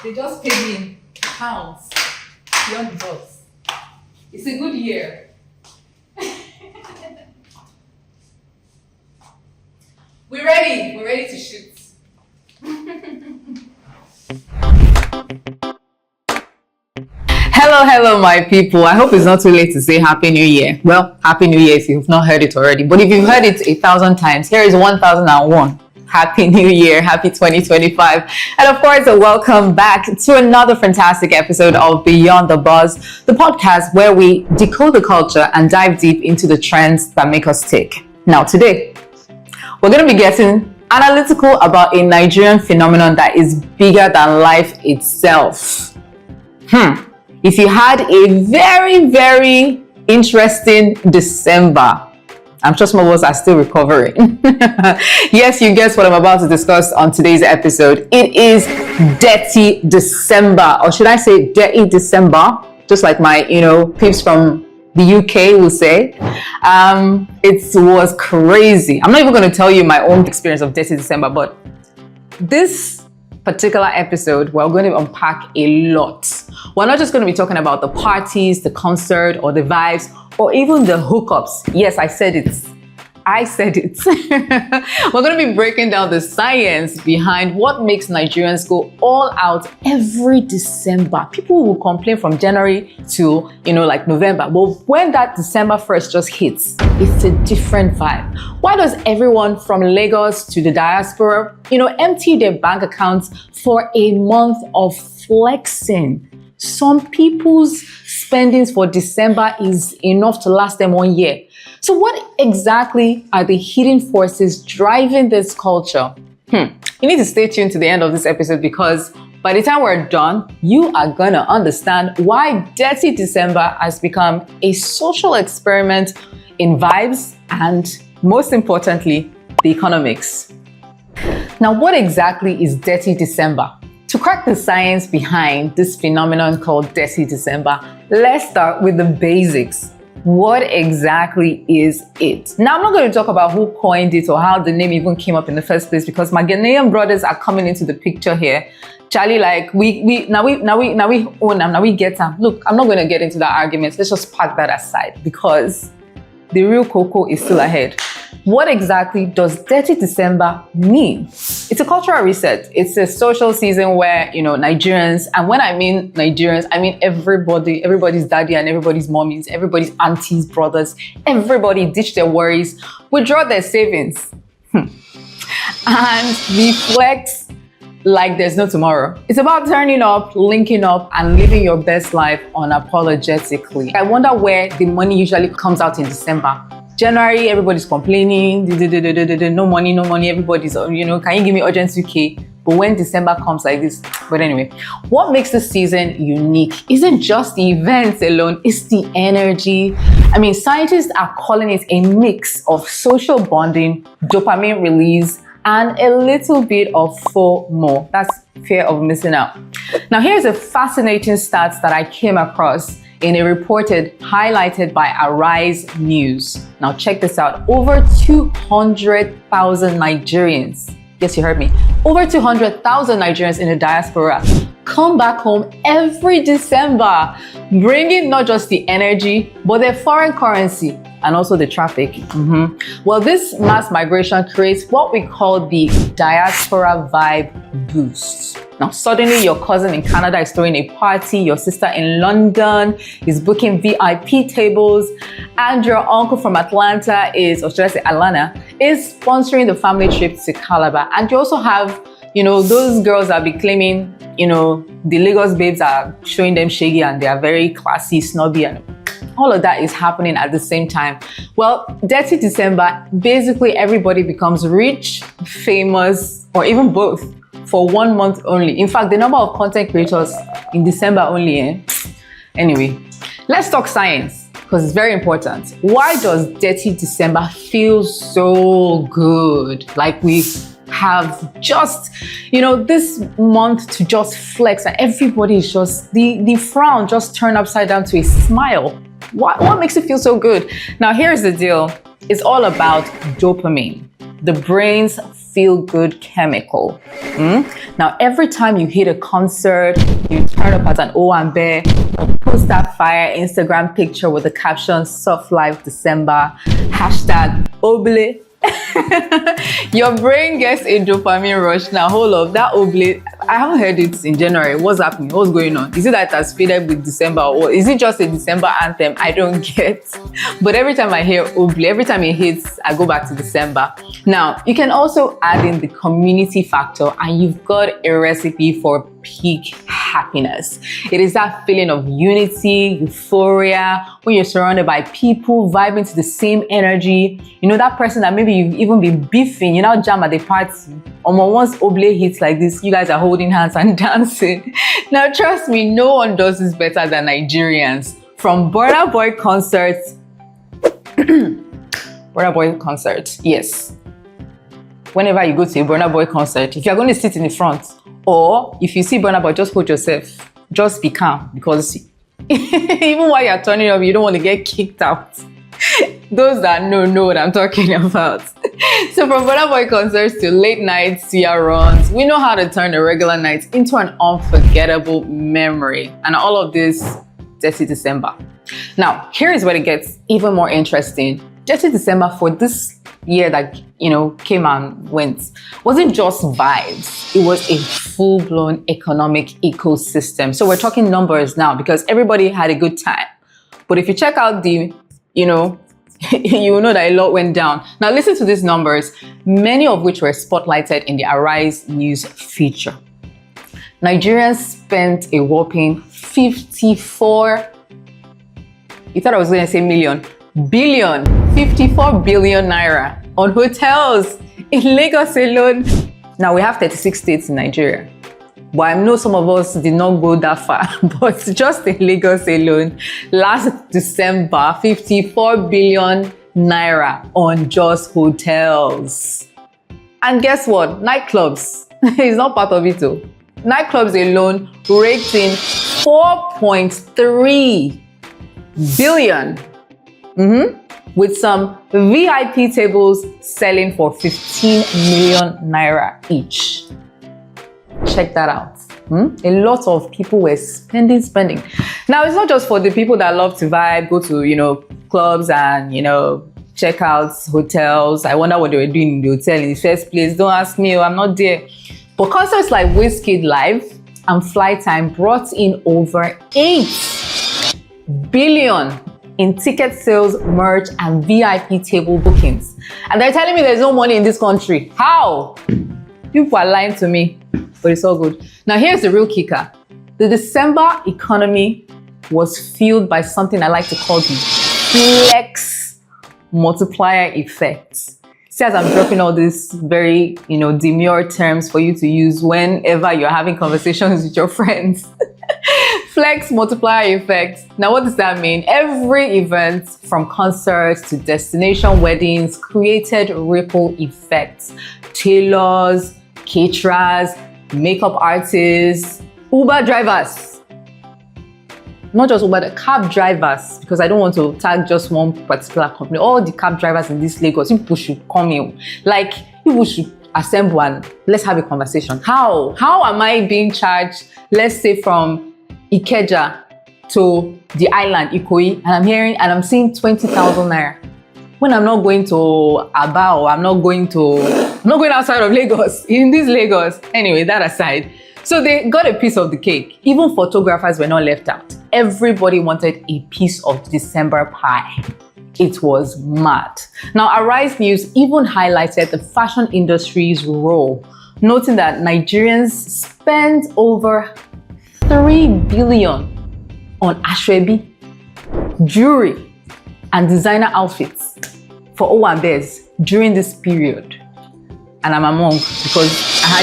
They just paid me in pounds beyond the box. It's a good year. We're ready. We're ready to shoot. Hello, my people. I hope it's not too late to say Happy New Year. Well, Happy New Year if you've not heard it already. But if you've heard it 1,000 times, here is 1,001. Happy New Year. Happy 2025. And of course, a welcome back to another fantastic episode of Beyond the Buzz, the podcast where we decode the culture and dive deep into the trends that make us tick. Now, today, we're going to be getting analytical about a Nigerian phenomenon that is bigger than life itself. If you had a very, very interesting December, I'm sure some of us are still recovering. Yes, you guessed what I'm about to discuss on today's episode. It is Detty December, or should I say Detty December, just like my, peeps from the UK will say. It was crazy. I'm not even going to tell you my own experience of Detty December, but this particular episode, we're going to unpack a lot. We're not just going to be talking about the parties, the concert, or the vibes, or even the hookups. Yes, I said it. We're going to be breaking down the science behind what makes Nigerians go all out every December. People will complain from January to, like November. But when that December 1st just hits, it's a different vibe. Why does everyone from Lagos to the diaspora, empty their bank accounts for a month of flexing? Some people's spendings for December is enough to last them 1 year. So what exactly are the hidden forces driving this culture? You need to stay tuned to the end of this episode because by the time we're done, you are gonna understand why Detty December has become a social experiment in vibes and, most importantly, the economics. Now, what exactly is Detty December? To crack the science behind this phenomenon called Detty December, let's start with the basics. What exactly is it? Now, I'm not going to talk about who coined it or how the name even came up in the first place because my Ghanaian brothers are coming into the picture here. Charlie, like we own them, now we get them. Look, I'm not going to get into that argument. Let's just park that aside because the real cocoa is still ahead. What exactly does Detty December mean? It's a cultural reset. It's a social season where, Nigerians, and when I mean Nigerians, I mean everybody's daddy and everybody's mommies, everybody's aunties, brothers, everybody ditch their worries, withdraw their savings, and reflect like there's no tomorrow. It's about turning up, linking up, and living your best life unapologetically. I wonder where the money usually comes out in December. January, everybody's complaining, no money, everybody's, can you give me urgent 2K? But when December comes like this, but anyway, what makes this season unique isn't just the events alone, it's the energy. I mean, scientists are calling it a mix of social bonding, dopamine release, and a little bit of FOMO. That's fear of missing out. Now, here's a fascinating stat that I came across in a report highlighted by Arise News. Now check this out. Over 200,000 Nigerians, yes, you heard me, over 200,000 Nigerians in the diaspora come back home every December, bringing not just the energy, but their foreign currency and also the traffic. Well, this mass migration creates what we call the diaspora vibe boost. Now, suddenly your cousin in Canada is throwing a party, your sister in London is booking VIP tables, and your uncle from Atlanta is, or should I say Atlanta, is sponsoring the family trip to Calabar. And you also have, those girls that be claiming, the Lagos babes are showing them shaggy and they are very classy, snobby, and all of that is happening at the same time. Well, Detty December, basically everybody becomes rich, famous, or even both for 1 month only. In fact, the number of content creators in December only. Anyway, let's talk science because it's very important. Why does Detty December feel so good? Like we have just, this month to just flex and everybody is just, the frown just turned upside down to a smile. What makes it feel so good? Now, here's the deal. It's all about dopamine, the brain's feel-good chemical. Now, every time you hit a concert, you turn up at an Owambe or post that fire Instagram picture with the caption "Soft Life December," hashtag Oble. Your brain gets a dopamine rush. Now, hold up, that Oble, I haven't heard it in January. What's happening? What's going on? Is it that it has faded with December, or is it just a December anthem? I don't get. But every time I hear Oble, every time it hits, I go back to December. Now, you can also add in the community factor, and you've got a recipe for peak happiness. It is that feeling of unity, euphoria, when you're surrounded by people vibing to the same energy. You know, that person that maybe you've even been beefing, you now jam at the party. Once Oble hits like this, you guys are holding hands and dancing. Now, trust me, no one does this better than Nigerians. From Burna Boy concerts, Burna Boy concerts, yes. Whenever you go to a Burna Boy concert, if you're going to sit in the front, or if you see Burna Boy, just hold yourself. Just be calm, because even while you're turning up, you don't want to get kicked out. Those that know what I'm talking about. So from Burna Boy concerts to late night Sia runs, we know how to turn a regular night into an unforgettable memory. And all of this, Detty December. Now, here is where it gets even more interesting. Detty December for this year that, came and went, wasn't just vibes. It was a full-blown economic ecosystem. So we're talking numbers now, because everybody had a good time. But if you check out the, you will know that a lot went down. Now listen to these numbers, many of which were spotlighted in the Arise News feature. Nigerians spent a whopping 54, you thought I was going to say million, billion, 54 billion naira on hotels in Lagos alone. Now we have 36 states in Nigeria, but I know some of us did not go that far, but just in Lagos alone, last December, 54 billion naira on just hotels. And guess what? Nightclubs is not part of it too. Nightclubs alone raked in 4.3 billion. With some VIP tables selling for 15 million naira each. Check that out. A lot of people were spending. Now, it's not just for the people that love to vibe, go to, clubs and, check out hotels. I wonder what they were doing in the hotel in the first place. Don't ask me, I'm not there. But concerts like Wizkid Live and Flytime brought in over 8 billion in ticket sales, merch, and VIP table bookings. And they're telling me there's no money in this country. How? People are lying to me, but it's all good. Now here's the real kicker. The December economy was fueled by something I like to call the flex multiplier effect. See, as I'm dropping all these very, demure terms for you to use whenever you're having conversations with your friends. Flex multiplier effect. Now, what does that mean? Every event, from concerts to destination weddings, created ripple effects. Tailors, caterers, makeup artists, Uber drivers. Not just Uber, the cab drivers, because I don't want to tag just one particular company. All the cab drivers in this Lagos, people should come in. Like, people should assemble and let's have a conversation. How am I being charged, let's say from Ikeja to the island, Ikoyi, and I'm seeing 20,000 naira. When I'm not going to Aba, or I'm not going outside of Lagos, in this Lagos. Anyway, that aside. So they got a piece of the cake. Even photographers were not left out. Everybody wanted a piece of December pie. It was mad. Now, Arise News even highlighted the fashion industry's role, noting that Nigerians spent over 3 billion on ashwebi, jewelry, and designer outfits for Owambes during this period. And I'm among, because I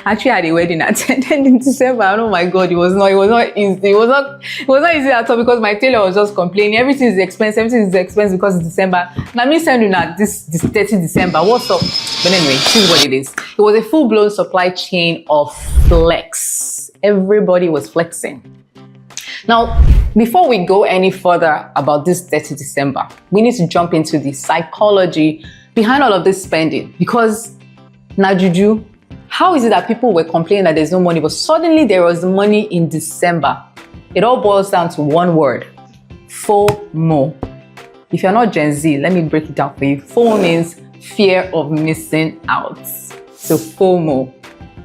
actually had a wedding attended in December. And oh my God, it was not easy. It was not easy at all, because my tailor was just complaining. Everything is expensive because it's December. Now me sending that this 30 December. What's up? But anyway, this is what it is. It was a full-blown supply chain of flex. Everybody was flexing. Now, before we go any further about this 30 December, we need to jump into the psychology behind all of this spending, because Now, Juju, how is it that people were complaining that there's no money, but suddenly there was money in December? It all boils down to one word: FOMO. If you're not Gen Z, let me break it down for you. FOMO means fear of missing out. So FOMO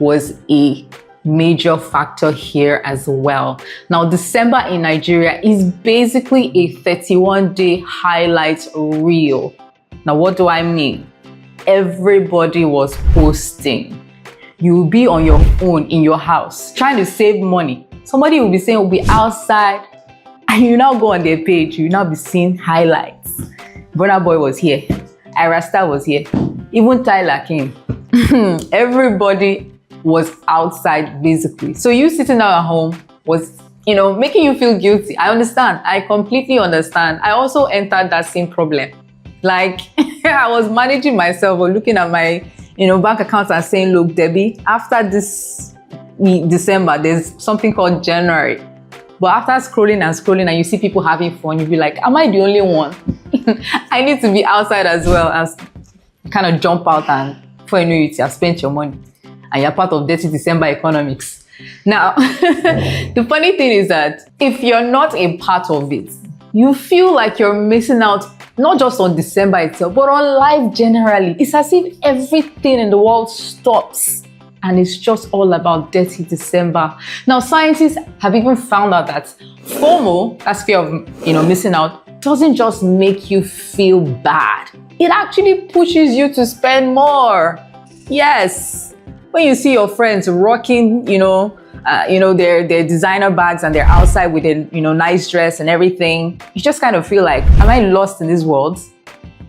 was a major factor here as well. Now, December in Nigeria is basically a 31-day highlight reel. Now, what do I mean? Everybody was posting. You'll be on your own in your house trying to save money. Somebody will be saying we'll be outside, and you now go on their page, you now be seeing highlights. Burna Boy was here, Ira Star was here, even Tyler came. Everybody was outside basically. So you sitting down at home was, making you feel guilty. I understand. I completely understand. I also entered that same problem. Like, I was managing myself or looking at my, bank accounts and saying, look, Debbie, after this December, there's something called January. But after scrolling and you see people having fun, you'll be like, am I the only one? I need to be outside as well, as kind of jump out, and before you know it, you have spent your money and you're part of Detty December economics. Now, the funny thing is that if you're not a part of it, you feel like you're missing out, not just on December itself, but on life generally. It's as if everything in the world stops and it's just all about Detty December. Now, scientists have even found out that FOMO, that's fear of missing out, doesn't just make you feel bad. It actually pushes you to spend more. Yes. When you see your friends rocking, their designer bags and they're outside with a nice dress and everything, you just kind of feel like, am I lost in this world?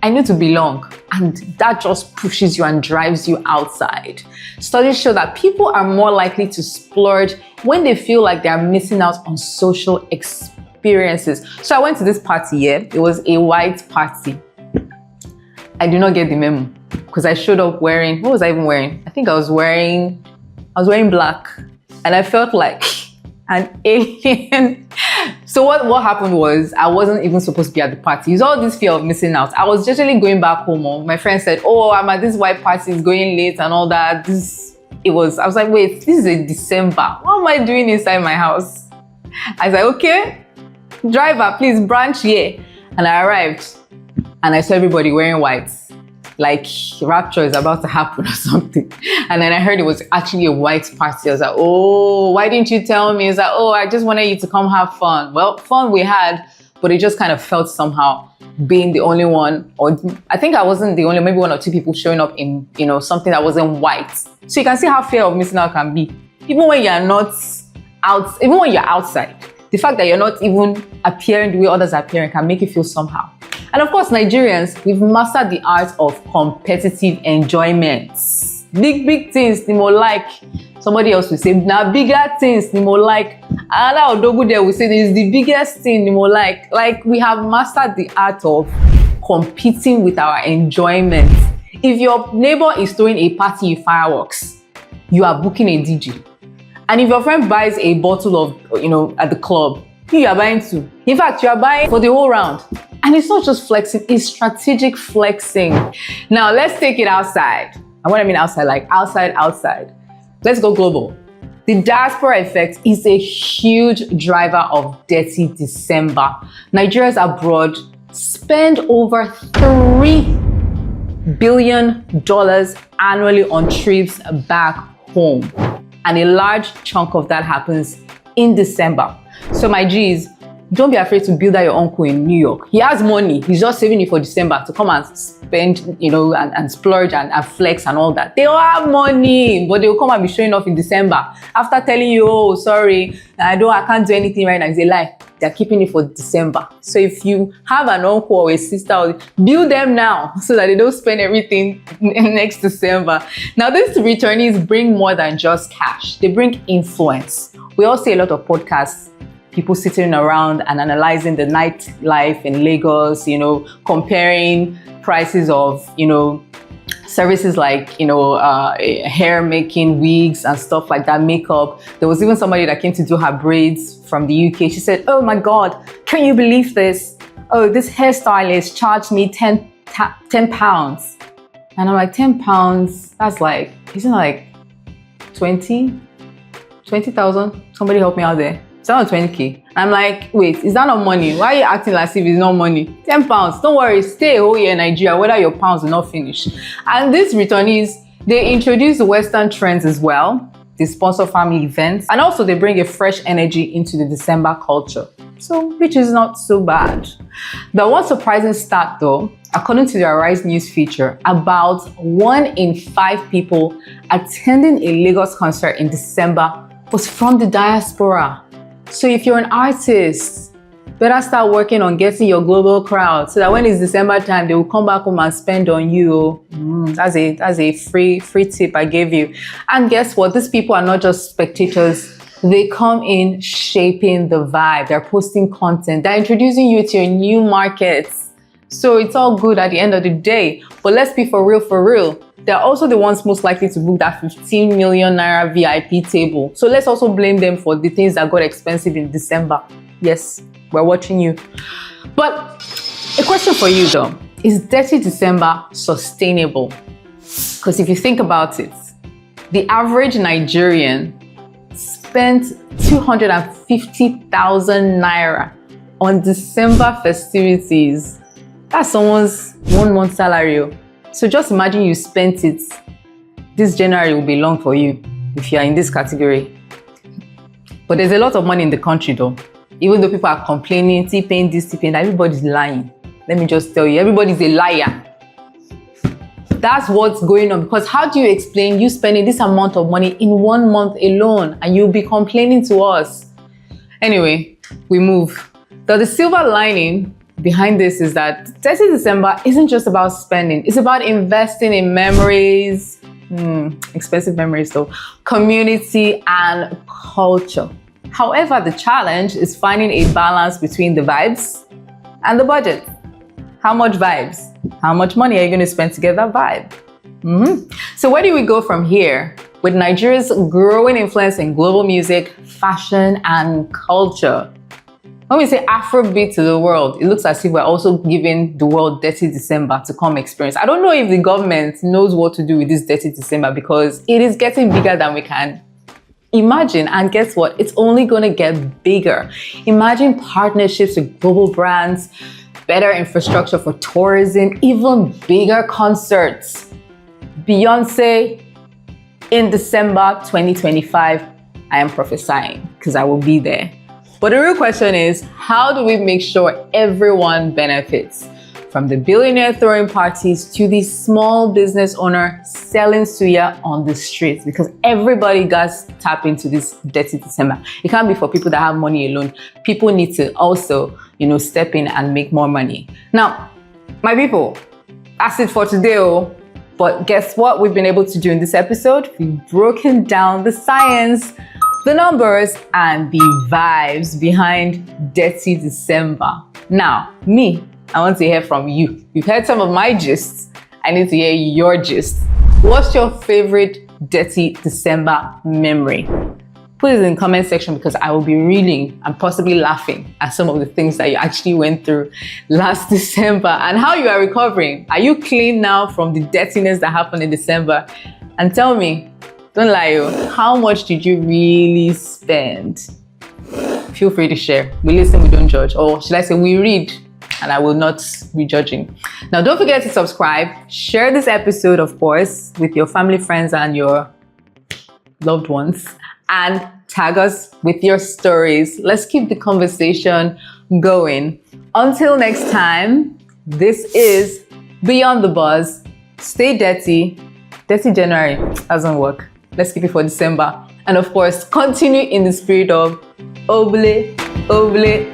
I need to belong. And that just pushes you and drives you outside. Studies show that people are more likely to splurge when they feel like they are missing out on social experiences. So I went to this party here. It was a white party. I did not get the memo because I showed up wearing, what was I even wearing? I think I was wearing black, and I felt like an alien. So what happened was, I wasn't even supposed to be at the party. It's all this fear of missing out. I was generally going back home. My friend said, oh, I'm at this white party, it's going late and all that. I was like, wait, this is a December. What am I doing inside my house? I was like, okay, driver, please branch here. And I arrived and I saw everybody wearing white. Like rapture is about to happen or something. And then I heard it was actually a white party. I was like, oh, why didn't you tell me? It's like, oh, I just wanted you to come have fun. Well, fun we had, but it just kind of felt somehow being the only one, or I think I wasn't the only, maybe one or two people showing up in, something that wasn't white. So you can see how fear of missing out can be. Even when you're not out, even when you're outside, the fact that you're not even appearing the way others are appearing can make you feel somehow. And of course, Nigerians, we've mastered the art of competitive enjoyment. Big things, they more like. Somebody else will say, now bigger things, they more like. Another Odogu there will say, this is the biggest thing, they more like. Like, we have mastered the art of competing with our enjoyment. If your neighbor is throwing a party with fireworks, you are booking a DJ. And if your friend buys a bottle of, at the club, you are buying too. In fact, you are buying for the whole round. And it's not just flexing, it's strategic flexing. Now, let's take it outside. And what I mean outside, like outside. Let's go global. The diaspora effect is a huge driver of Detty December. Nigerians abroad spend over $3 billion annually on trips back home. And a large chunk of that happens in December. So my G's, don't be afraid to build out your uncle in New York. He has money. He's just saving it for December to come and spend, and splurge and flex and all that. They all have money, but they'll come and be showing off in December. After telling you, oh, sorry, I can't do anything right now. It's a lie. They're keeping it for December. So if you have an uncle or a sister, build them now so that they don't spend everything next December. Now, these returnees bring more than just cash. They bring influence. We all see a lot of podcasts, people sitting around and analyzing the nightlife in Lagos, comparing prices of, services like, hair making, wigs and stuff like that, makeup. There was even somebody that came to do her braids from the UK. She said, oh my God, can you believe this? Oh, this hairstylist charged me 10 pounds. And I'm like, £10, that's like, isn't it like 20,000? Somebody help me out there. It's not 20K. I'm like, wait, is that not money? Why are you acting as if it's not money? £10. Don't worry, stay a whole year in Nigeria, whether your pounds will not finish. And these returnees, they introduce the Western trends as well. They sponsor family events, and also they bring a fresh energy into the December culture. So, which is not so bad. The one surprising stat though, according to the Arise News feature, about 1 in 5 people attending a Lagos concert in December was from the diaspora. So if you're an artist, better start working on getting your global crowd so that when it's December time, they will come back home and spend on you. That's a free tip I gave you. And guess what? These people are not just spectators. They come in shaping the vibe. They're posting content. They're introducing you to your new markets. So it's all good at the end of the day. But let's be for real. They're also the ones most likely to book that 15 million naira VIP table. So let's also blame them for the things that got expensive in December. Yes, we're watching you. But a question for you though, is Detty December sustainable? Because if you think about it, the average Nigerian spent 250,000 naira on December festivities. That's someone's 1 month salary. So just imagine you spent it. This January will be long for you if you are in this category. But there's a lot of money in the country though. Even though people are complaining, T-Pain this, T-Pain that, everybody's lying. Let me just tell you, everybody's a liar. That's what's going on, because how do you explain you spending this amount of money in 1 month alone and you'll be complaining to us? Anyway, we move. The silver lining behind this is that Detty December isn't just about spending, it's about investing in memories, expensive memories though, community and culture. However, the challenge is finding a balance between the vibes and the budget. How much vibes? How much money are you going to spend to get that vibe? So where do we go from here? With Nigeria's growing influence in global music, fashion, and culture. When we say Afrobeat to the world, it looks as if we're also giving the world Detty December to come experience. I don't know if the government knows what to do with this Detty December because it is getting bigger than we can imagine. And guess what? It's only going to get bigger. Imagine partnerships with global brands, better infrastructure for tourism, even bigger concerts. Beyonce in December 2025, I am prophesying because I will be there. But the real question is, how do we make sure everyone benefits? From the billionaire throwing parties to the small business owner selling suya on the streets, because everybody got to tap into this Detty December. It can't be for people that have money alone. People need to also, step in and make more money. Now, my people, that's it for today. But guess what we've been able to do in this episode? We've broken down the science, the numbers, and the vibes behind Detty December. Now, I want to hear from you. You've heard some of my gists. I need to hear your gist. What's your favorite Detty December memory? Put it in the comment section because I will be reading and possibly laughing at some of the things that you actually went through last December and how you are recovering. Are you clean now from the dirtiness that happened in December? And tell me, don't lie, how much did you really spend? Feel free to share. We listen, we don't judge. Or should I say, we read, and I will not be judging. Now, don't forget to subscribe. Share this episode, of course, with your family, friends, and your loved ones. And tag us with your stories. Let's keep the conversation going. Until next time, this is Beyond the Buzz. Stay dirty. Dirty January doesn't work. Let's keep it for December. And of course, continue in the spirit of Obele, Obele.